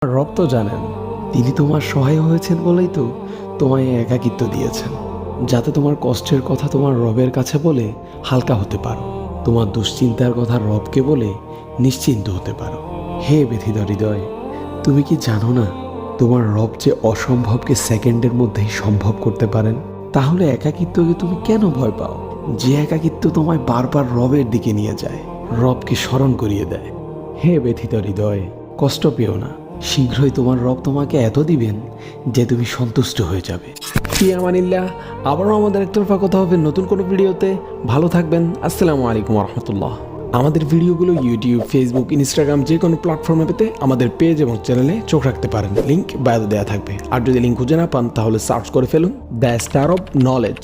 রব তো জানেন, তিনি তোমার সহায় হয়েছেন বলেই তো তোমায় একাকিত্ব দিয়েছেন, যাতে তোমার কষ্টের কথা তোমার রবের কাছে বলে হালকা হতে পারো, তোমার দুশ্চিন্তার কথা রবকে বলে নিশ্চিন্ত হতে পারো। হে ব্যথিত হৃদয়, তুমি কি জানো না তোমার রব যে অসম্ভবকে সেকেন্ডের মধ্যেই সম্ভব করতে পারেন? তাহলে একাকিত্বকে তুমি কেন ভয় পাও? যে একাকিত্ব তোমায় বারবার রবের দিকে নিয়ে যায়, রবকে স্মরণ করিয়ে দেয়। হে ব্যথিত হৃদয়, কষ্ট পেও না, শীঘ্রই তোমার রব তোমাকে এত দিবেন যে তুমি সন্তুষ্ট হয়ে যাবে। ফি আমানিল্লাহ। আবারও আমাদের একতরফা কথা হবে নতুন কোনো ভিডিওতে। ভালো থাকবেন। আসসালামু আলাইকুম রহমতুল্লাহ। আমাদের ভিডিওগুলো ইউটিউব, ফেসবুক, ইনস্টাগ্রাম যে কোনো প্ল্যাটফর্মে পেতে আমাদের পেজ এবং চ্যানেলে চোখ রাখতে পারেন। লিঙ্ক বায়োতে দেওয়া থাকবে। আর যদি লিঙ্ক খুঁজে না পান তাহলে সার্চ করে ফেলুন দ্য স্টার অফ নলেজ।